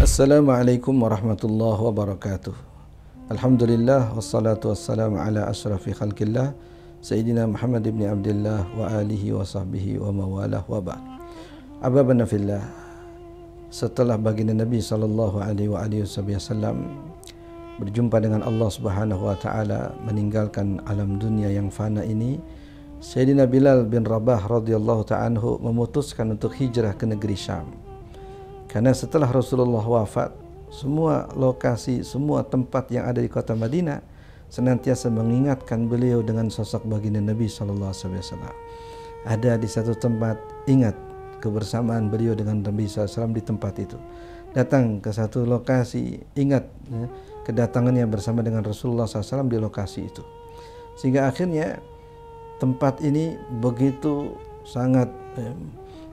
Assalamualaikum warahmatullahi wabarakatuh. Alhamdulillah wassalatu wassalamu ala asrafi khalqillah Sayyidina Muhammad ibn Abdullah wa alihi wa sahbihi wa mawalah wa ba'd. Ababana fillah, setelah baginda Nabi sallallahu alaihi wasallam berjumpa dengan Allah Subhanahu wa taala, meninggalkan alam dunia yang fana ini, Sayyidina Bilal bin Rabah radhiyallahu ta'ala anhu memutuskan untuk hijrah ke negeri Syam. Karena setelah Rasulullah wafat, semua lokasi, semua tempat yang ada di kota Madinah senantiasa mengingatkan beliau dengan sosok baginda Nabi sallallahu alaihi wasallam. Ada di satu tempat, ingat kebersamaan beliau dengan Nabi sallallahu alaihi wasallam di tempat itu. Datang ke satu lokasi, ingat kedatangannya bersama dengan Rasulullah sallallahu alaihi wasallam di lokasi itu. Sehingga akhirnya tempat ini begitu sangat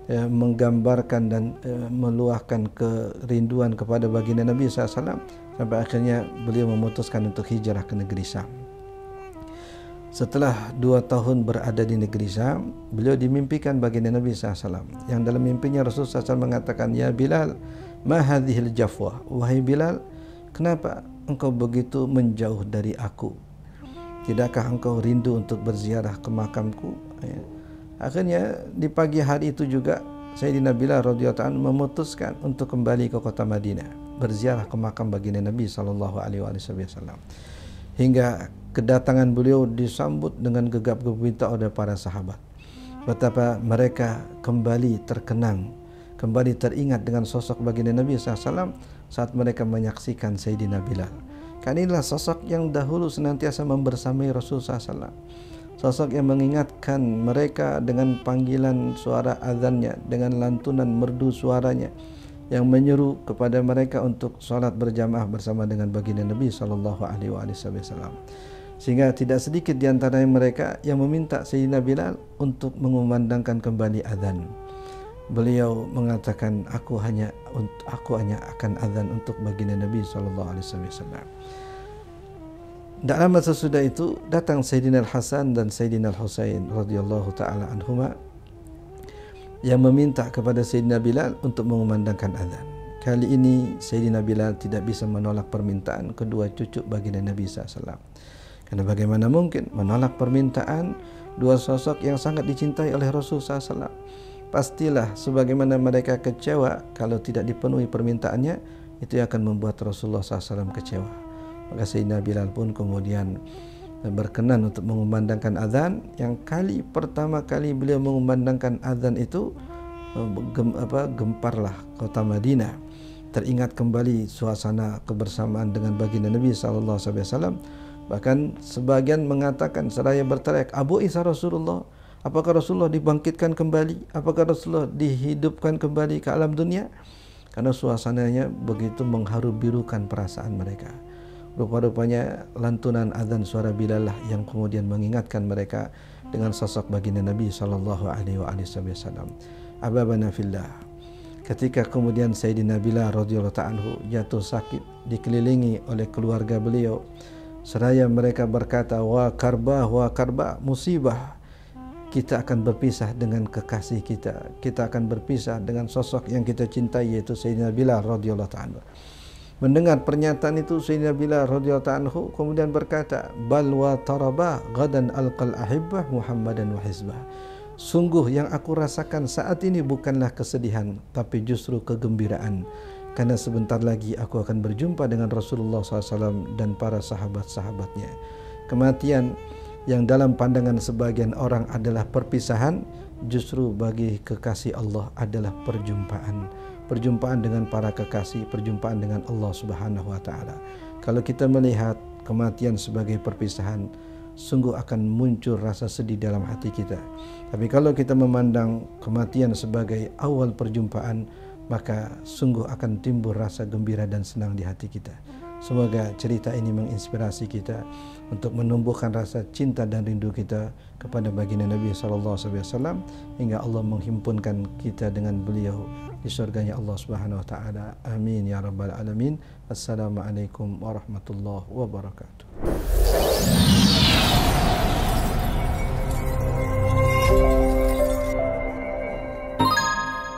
menggambarkan dan meluahkan kerinduan kepada baginda Nabi SAW, sampai akhirnya beliau memutuskan untuk hijrah ke negeri Syam. Setelah 2 tahun berada di negeri Syam, beliau dimimpikan baginda Nabi SAW, yang dalam mimpinya Rasulullah SAW mengatakan, "Ya Bilal, ma hadhil jafwa?" Wahai Bilal, kenapa engkau begitu menjauh dari aku? Tidakkah engkau rindu untuk berziarah ke makamku? Akhirnya di pagi hari itu juga Sayyidina Bilal radhiyallahu ta'ala memutuskan untuk kembali ke kota Madinah, berziarah ke makam baginda Nabi sallallahu alaihi wasallam. Hingga kedatangan beliau disambut dengan gegap gempita oleh para sahabat. Betapa mereka kembali terkenang, kembali teringat dengan sosok baginda Nabi sallallahu alaihi wasallam saat mereka menyaksikan Sayyidina Bilal. Karena inilah sosok yang dahulu senantiasa membersamai Rasulullah sallallahu alaihi wasallam. Sosok yang mengingatkan mereka dengan panggilan suara azannya, dengan lantunan merdu suaranya, yang menyeru kepada mereka untuk salat berjamaah bersama dengan baginda Nabi sallallahu alaihi wasallam. Sehingga tidak sedikit di antara mereka yang meminta Sayyidina Bilal untuk mengumandangkan kembali azan. Beliau mengatakan, aku hanya akan azan untuk baginda Nabi sallallahu alaihi wasallam. Tak lama sesudah itu datang Sayyidina Al-Hasan dan Sayyidina Al-Husain radhiyallahu ta'ala anhuma yang meminta kepada Sayyidina Bilal untuk mengumandangkan azan. Kali ini Sayyidina Bilal tidak bisa menolak permintaan kedua cucu baginda Nabi SAW. Karena bagaimana mungkin menolak permintaan dua sosok yang sangat dicintai oleh Rasulullah SAW. Pastilah sebagaimana mereka kecewa kalau tidak dipenuhi permintaannya, itu akan membuat Rasulullah SAW kecewa. Maka Sayyidina Bilal pun kemudian berkenan untuk mengumandangkan azan. Yang pertama kali beliau mengumandangkan azan itu, gemparlah kota Madinah. Teringat kembali suasana kebersamaan dengan baginda Nabi SAW. Bahkan sebagian mengatakan seraya berteriak, "Abu Isa Rasulullah, apakah Rasulullah dibangkitkan kembali? Apakah Rasulullah dihidupkan kembali ke alam dunia?" Karena suasananya begitu mengharu-birukan perasaan mereka. Rupa-rupanya lantunan azan suara Bilal lah yang kemudian mengingatkan mereka dengan sosok baginda Nabi sallallahu alaihi wasallam. Ababana fillah, ketika kemudian Sayyidina Bilal radhiyallahu ta'ala anhu jatuh sakit, dikelilingi oleh keluarga beliau, seraya mereka berkata, wa karba, musibah, kita akan berpisah dengan kekasih kita akan berpisah dengan sosok yang kita cintai, yaitu Sayyidina Bilal radhiyallahu ta'ala. Mendengar pernyataan itu, Sayyidina Bilal radhiyallahu ta'ala kemudian berkata, "Bal wa taraba gadan alqal ahibbah Muhammadan wa hizbah." Sungguh yang aku rasakan saat ini bukanlah kesedihan, tapi justru kegembiraan. Karena sebentar lagi aku akan berjumpa dengan Rasulullah SAW dan para sahabat-sahabatnya. Kematian yang dalam pandangan sebagian orang adalah perpisahan, justru bagi kekasih Allah adalah perjumpaan. Perjumpaan dengan para kekasih, perjumpaan dengan Allah Subhanahu wa taala. Kalau kita melihat kematian sebagai perpisahan, sungguh akan muncul rasa sedih dalam hati kita. Tapi kalau kita memandang kematian sebagai awal perjumpaan, maka sungguh akan timbul rasa gembira dan senang di hati kita. Semoga cerita ini menginspirasi kita untuk menumbuhkan rasa cinta dan rindu kita kepada baginda Nabi SAW, hingga Allah menghimpunkan kita dengan beliau di surganya Allah Subhanahu wa taala. Amin ya rabbal alamin. Assalamualaikum warahmatullahi wabarakatuh.